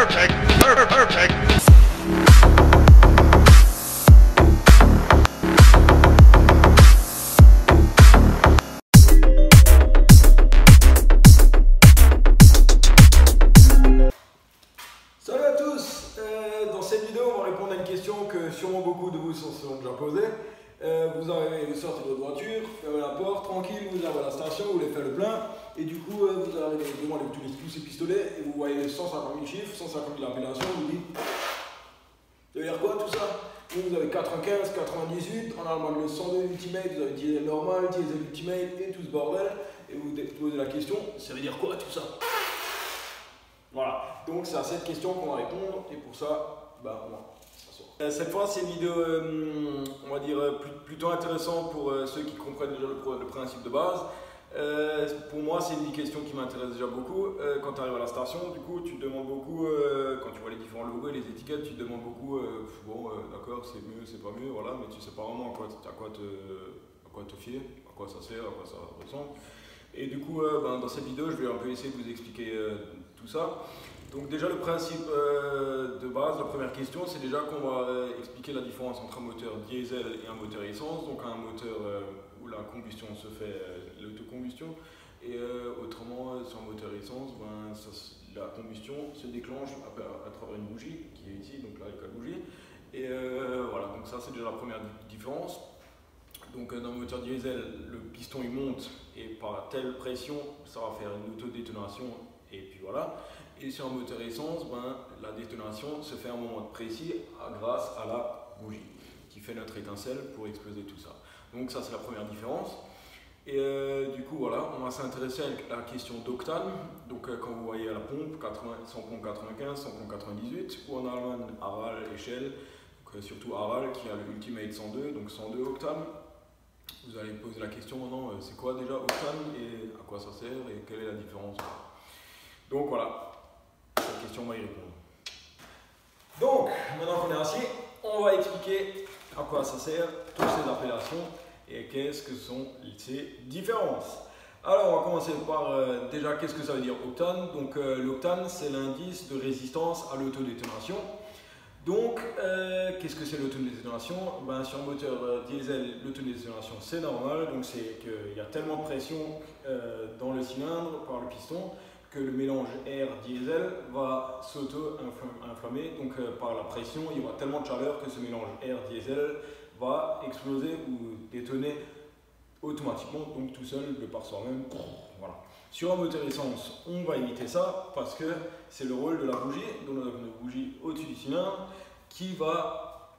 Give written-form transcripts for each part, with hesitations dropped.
Perfect. Perfect. Salut à tous. Dans cette vidéo, on va répondre à une question que sûrement beaucoup de vous se sont déjà posée. Vous sortez de votre voiture, fermez la porte, tranquille, vous arrivez à la station, vous voulez faire le plein, et du coup, vous arrivez devant tous ces pistolets, et vous voyez 150 000 chiffres, 150 000 appellations, vous dites, ça veut dire quoi tout ça? Vous avez 95, 98, en Allemagne le 102 Ultimate, vous avez diesel normal, diesel Ultimate, et tout ce bordel, et vous vous posez la question, ça veut dire quoi tout ça? Voilà, donc c'est à cette question qu'on va répondre, et pour ça, on va s'asseoir. Cette fois, c'est une vidéo, on va dire, plutôt intéressante pour ceux qui comprennent déjà le principe de base. Pour moi, c'est une question qui m'intéresse déjà beaucoup. Quand tu arrives à la station, du coup, tu te demandes beaucoup, quand tu vois les différents logos et les étiquettes, tu te demandes beaucoup, d'accord, c'est mieux, c'est pas mieux, voilà, mais tu sais pas vraiment à quoi te fier, à quoi ça sert, à quoi ça ressemble. Et du coup, dans cette vidéo, je vais un peu essayer de vous expliquer tout ça. Donc déjà, le principe de base, la première question, c'est déjà qu'on va expliquer la différence entre un moteur diesel et un moteur essence. Donc un moteur où la combustion se fait, l'autocombustion. Et autrement, sur un moteur essence, la combustion se déclenche à travers une bougie, qui est ici, donc là avec la bougie. Et voilà, donc ça c'est déjà la première différence. Donc dans le moteur diesel, le piston il monte et par telle pression, ça va faire une autodétonation et puis voilà. Et sur un moteur essence, la détonation se fait à un moment précis grâce à la bougie qui fait notre étincelle pour exploser tout ça. Donc ça c'est la première différence. Et du coup voilà, on va s'intéresser à la question d'octane. Donc quand vous voyez à la pompe, 100 pompe 95, 100 pompe 98, ou en Allemagne Aral et Shell, donc, surtout Aral qui a le Ultimate 102, donc 102 octane. Vous allez poser la question maintenant, c'est quoi déjà octane et à quoi ça sert et quelle est la différence? Donc voilà, cette question on va y répondre. Donc maintenant qu'on est assis, on va expliquer à quoi ça sert, toutes ces appellations et qu'est-ce que sont ces différences. Alors on va commencer par déjà qu'est-ce que ça veut dire octane. Donc l'octane c'est l'indice de résistance à l'autodétonation. Donc, qu'est-ce que c'est l'autodétonation? Sur un moteur diesel, l'autodétonation c'est normal, donc c'est qu'il y a tellement de pression dans le cylindre par le piston que le mélange air-diesel va s'auto-inflammer, donc par la pression, il y aura tellement de chaleur que ce mélange air-diesel va exploser ou détonner automatiquement, donc tout seul, de par soi-même. Voilà. Sur un moteur essence, on va éviter ça parce que c'est le rôle de la bougie, donc une bougie au-dessus du cylindre qui va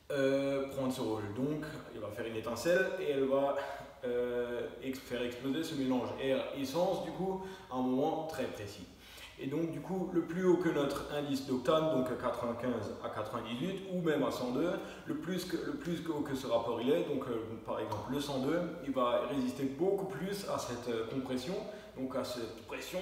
prendre ce rôle. Donc, elle va faire une étincelle et elle va faire exploser ce mélange air-essence du coup à un moment très précis. Et donc du coup, le plus haut que notre indice d'octane, donc à 95 à 98 ou même à 102, le plus haut que ce rapport il est, donc par exemple le 102, il va résister beaucoup plus à cette compression, donc à cette pression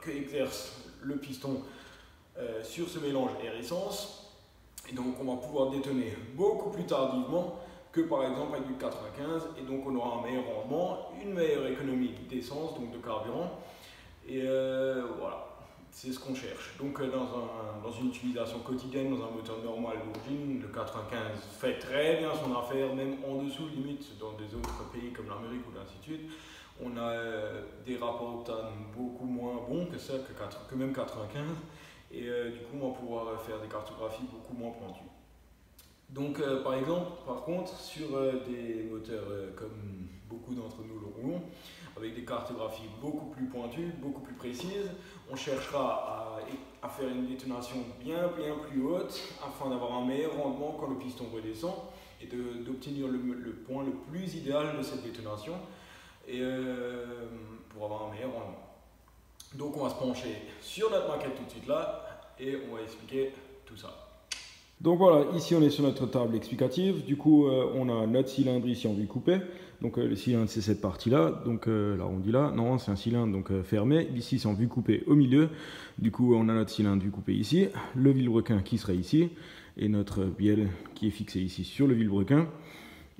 que exerce le piston sur ce mélange air-essence. Et donc on va pouvoir détonner beaucoup plus tardivement que par exemple avec du 95, et donc on aura un meilleur rendement, une meilleure économie d'essence, donc de carburant. Et voilà, c'est ce qu'on cherche. Donc dans une utilisation quotidienne, dans un moteur normal d'origine, le 95 fait très bien son affaire, même en dessous limite dans des autres pays comme l'Amérique ou ainsi de suite. On a des rapports octane beaucoup moins bons que ça, que même 95. Et du coup, on va pouvoir faire des cartographies beaucoup moins pointues. Donc par contre, sur des moteurs comme beaucoup d'entre nous le roulons, avec des cartographies beaucoup plus pointues, beaucoup plus précises, on cherchera à faire une détonation bien plus haute afin d'avoir un meilleur rendement quand le piston redescend et d'obtenir le point le plus idéal de cette détonation et pour avoir un meilleur rendement. Donc on va se pencher sur notre maquette tout de suite là et on va expliquer tout ça. Donc voilà, ici on est sur notre table explicative. Du coup, on a notre cylindre ici en vue coupée. Donc le cylindre c'est cette partie-là, donc l'arrondi là. Non, c'est un cylindre donc fermé. Ici c'est en vue coupée au milieu. Du coup, on a notre cylindre vue coupée ici, le vilebrequin qui serait ici, et notre bielle qui est fixé ici sur le vilebrequin.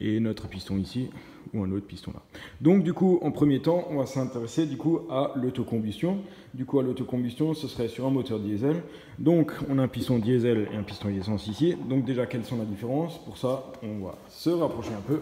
et notre piston ici, ou un autre piston là. Donc du coup, en premier temps, on va s'intéresser du coup à l'autocombustion. Du coup, à l'autocombustion, ce serait sur un moteur diesel. Donc on a un piston diesel et un piston essence ici. Donc déjà, quelles sont les différences? Pour ça, on va se rapprocher un peu.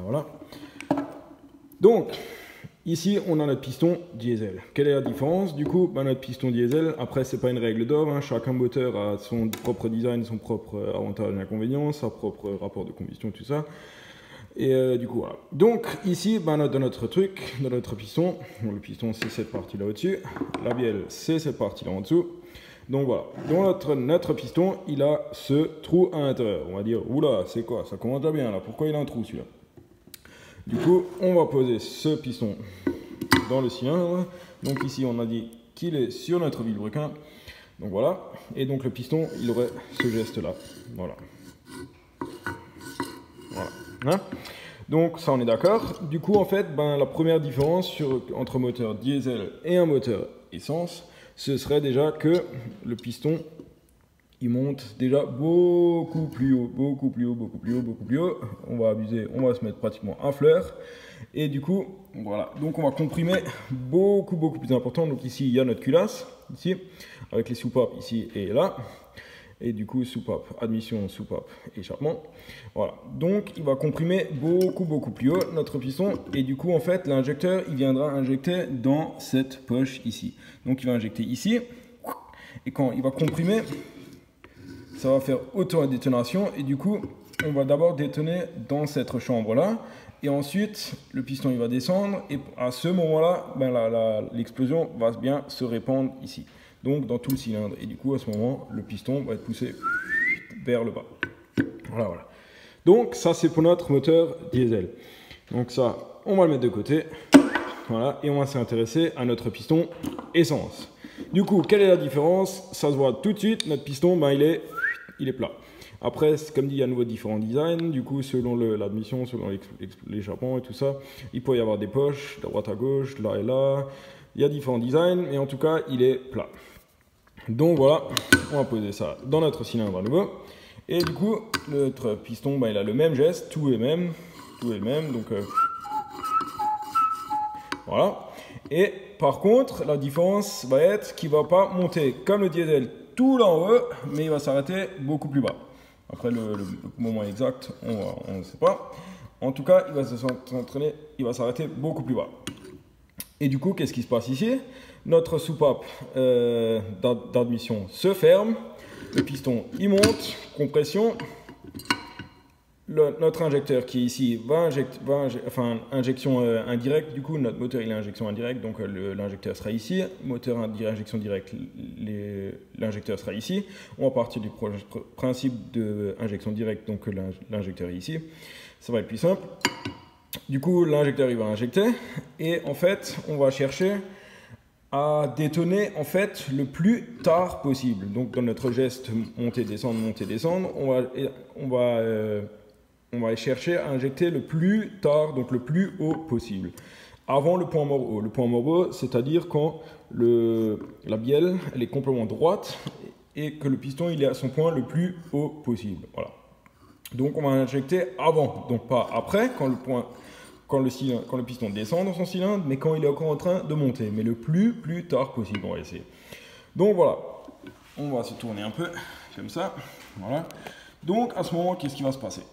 Voilà. Donc, ici, on a notre piston diesel. Quelle est la différence? Du coup, notre piston diesel, après, c'est pas une règle d'or. Hein. Chaque moteur a son propre design, son propre avantage et inconvénient, sa propre rapport de combustion, tout ça. Et du coup, voilà. Donc, ici, dans notre truc, dans notre piston, le piston, c'est cette partie-là au-dessus. La bielle, c'est cette partie-là en dessous. Donc, voilà. Donc, notre piston, il a ce trou à l'intérieur. On va dire, oula, c'est quoi? Ça commence déjà bien, là. Pourquoi il a un trou, celui-là? Du coup, on va poser ce piston dans le cylindre. Donc ici, on a dit qu'il est sur notre vilebrequin. Donc voilà. Et donc le piston, il aurait ce geste-là. Voilà. Hein? Donc ça, on est d'accord. Du coup, en fait, la première différence entre un moteur diesel et un moteur essence, ce serait déjà que le piston, il monte déjà beaucoup plus haut. On va abuser, on va se mettre pratiquement à fleur. Et du coup, voilà. Donc on va comprimer beaucoup plus important. Donc ici, il y a notre culasse, ici, avec les soupapes ici et là. Et du coup, soupape, admission, soupape, échappement. Voilà. Donc il va comprimer beaucoup plus haut notre piston. Et du coup, en fait, l'injecteur, il viendra injecter dans cette poche ici. Donc il va injecter ici. Et quand il va comprimer, ça va faire auto-détonation et du coup, on va d'abord détonner dans cette chambre-là et ensuite, le piston il va descendre et à ce moment-là, l'explosion va bien se répandre ici, donc dans tout le cylindre. Et du coup, à ce moment, le piston va être poussé vers le bas. Voilà. Donc, ça, c'est pour notre moteur diesel. Donc ça, on va le mettre de côté. Voilà, et on va s'intéresser à notre piston essence. Du coup, quelle est la différence? Ça se voit tout de suite, notre piston, il est plat. Après, comme dit, il y a nouveau différents designs. Du coup, selon l'admission, selon l'échappement et tout ça, il peut y avoir des poches, de droite à gauche, là et là. Il y a différents designs, mais en tout cas, il est plat. Donc voilà, on va poser ça dans notre cylindre à nouveau. Et du coup, notre piston, il a le même geste, tout est le même. Donc voilà. Et par contre, la différence va être qu'il ne va pas monter comme le diesel tout là en haut, mais il va s'arrêter beaucoup plus bas. Après, le moment exact, on ne sait pas. En tout cas, il va s'arrêter beaucoup plus bas. Et du coup, qu'est-ce qui se passe ici? Notre soupape d'admission se ferme. Le piston, il monte. Compression. Notre injecteur qui est ici injection indirecte. Du coup, notre moteur, il a injection indirecte. Donc, l'injecteur sera ici. Moteur injection directe, l'injecteur sera ici. On va partir du principe d'injection directe. Donc, l'injecteur est ici. Ça va être plus simple. Du coup, l'injecteur, il va injecter. Et en fait, on va chercher à détonner en fait le plus tard possible. Donc, dans notre geste monter, descendre, on va chercher à injecter le plus tard, donc le plus haut possible, avant le point mort haut. Le point mort haut, c'est-à-dire quand la bielle elle est complètement droite et que le piston il est à son point le plus haut possible. Voilà. Donc on va injecter avant, donc pas après, quand le piston descend dans son cylindre, mais quand il est encore en train de monter, mais le plus tard possible. On va essayer. Donc voilà, on va se tourner un peu comme ça. Voilà. Donc à ce moment, qu'est-ce qui va se passer?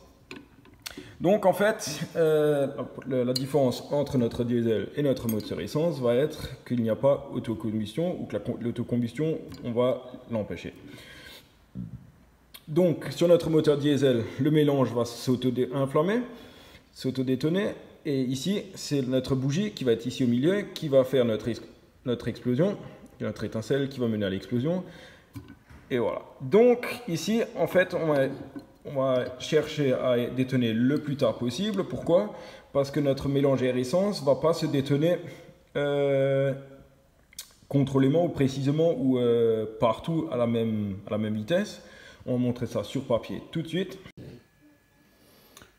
Donc en fait, la différence entre notre diesel et notre moteur essence va être qu'il n'y a pas autocombustion ou que l'autocombustion, on va l'empêcher. Donc sur notre moteur diesel, le mélange va s'auto-inflammer, s'auto-détonner. Et ici, c'est notre bougie qui va être ici au milieu, qui va faire notre explosion, notre étincelle qui va mener à l'explosion. Et voilà. Donc ici, en fait, on va chercher à détonner le plus tard possible. Pourquoi? Parce que notre mélange air-essence ne va pas se détonner contrôlément ou précisément ou partout à la même vitesse. On va montrer ça sur papier tout de suite.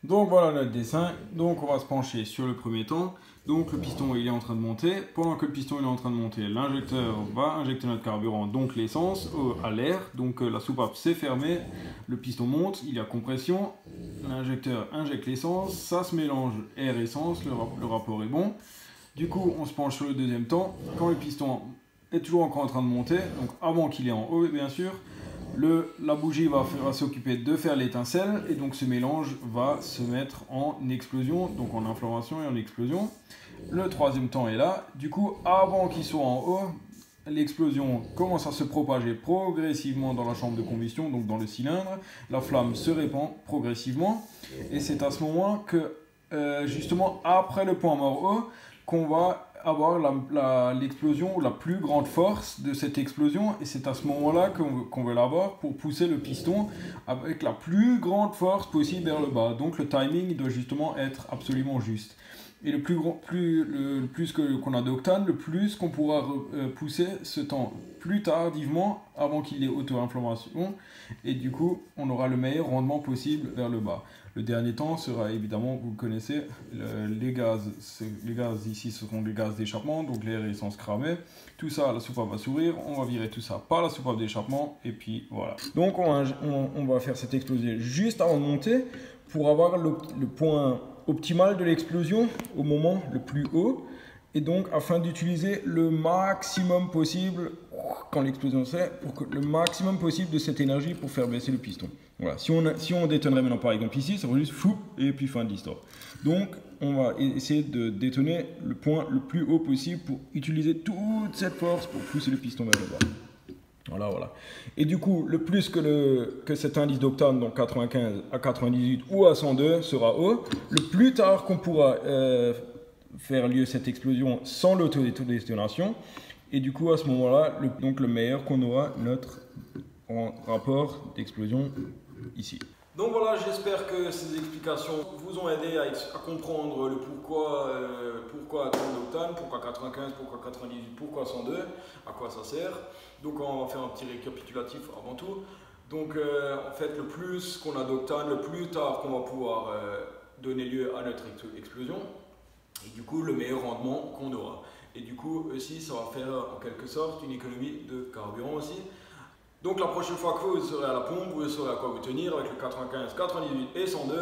Donc voilà notre dessin. Donc on va se pencher sur le premier temps. Donc le piston il est en train de monter. Pendant que le piston il est en train de monter, l'injecteur va injecter notre carburant, donc l'essence, à l'air. Donc la soupape s'est fermée, le piston monte, il y a compression, l'injecteur injecte l'essence, ça se mélange air-essence, le rapport est bon. Du coup on se penche sur le deuxième temps, quand le piston est toujours encore en train de monter, donc avant qu'il est en haut bien sûr, la bougie va s'occuper de faire l'étincelle et donc ce mélange va se mettre en explosion, donc en inflammation et en explosion. Le troisième temps est là, du coup avant qu'il soit en haut, l'explosion commence à se propager progressivement dans la chambre de combustion, donc dans le cylindre, la flamme se répand progressivement et c'est à ce moment que justement après le point mort haut qu'on va avoir l'explosion ou la plus grande force de cette explosion et c'est à ce moment-là qu'on veut l'avoir pour pousser le piston avec la plus grande force possible vers le bas. Donc le timing doit justement être absolument juste. Et le plus qu'on a d'octane, le plus qu'on pourra pousser ce temps plus tardivement avant qu'il y ait auto-inflammation et du coup on aura le meilleur rendement possible vers le bas. Le dernier temps sera évidemment, vous connaissez, les gaz ici seront des gaz d'échappement, donc l'air et l'essence cramée. Tout ça, la soupape va s'ouvrir, on va virer tout ça par la soupape d'échappement et puis voilà. Donc on va faire cette explosion juste avant de monter pour avoir le point optimal de l'explosion au moment le plus haut et donc afin d'utiliser le maximum possible quand l'explosion c'est pour que le maximum possible de cette énergie pour faire baisser le piston. Voilà, si on détonnerait maintenant par exemple ici, ça va juste fou et puis fin de l'histoire. Donc on va essayer de détonner le point le plus haut possible pour utiliser toute cette force pour pousser le piston vers le bas. Voilà. Et du coup, le plus que cet indice d'octane, donc 95 à 98 ou à 102 sera haut, le plus tard qu'on pourra faire lieu cette explosion sans l'autodétonation. Et du coup, à ce moment-là, donc le meilleur qu'on aura notre rapport d'explosion ici. Donc voilà, j'espère que ces explications vous ont aidé à comprendre le pourquoi tant d'octane, pourquoi 95, pourquoi 98, pourquoi 102, à quoi ça sert. Donc on va faire un petit récapitulatif avant tout. Donc en fait, le plus qu'on a d'octane, le plus tard qu'on va pouvoir donner lieu à notre explosion. Et du coup, le meilleur rendement qu'on aura. Et du coup, aussi, ça va faire en quelque sorte une économie de carburant aussi. Donc la prochaine fois que vous serez à la pompe, vous saurez à quoi vous tenir avec le 95, 98 et 102,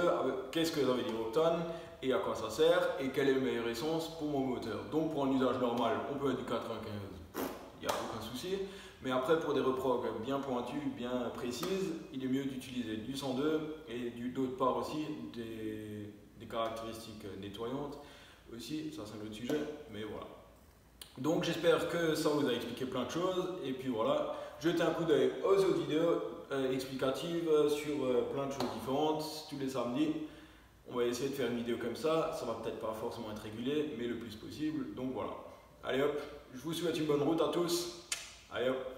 qu'est-ce que ça veut dire octane et à quoi ça sert et quelle est la meilleure essence pour mon moteur. Donc pour un usage normal, on peut mettre du 95, il n'y a aucun souci. Mais après pour des reprogs bien pointues, bien précises, il est mieux d'utiliser du 102 et d'autre part aussi des caractéristiques nettoyantes. Aussi, ça c'est un autre sujet, mais voilà. Donc j'espère que ça vous a expliqué plein de choses et puis voilà. Jetez un coup d'œil aux autres vidéos explicatives sur plein de choses différentes tous les samedis. On va essayer de faire une vidéo comme ça va peut-être pas forcément être régulier mais le plus possible, donc voilà. Allez hop, je vous souhaite une bonne route à tous, allez hop.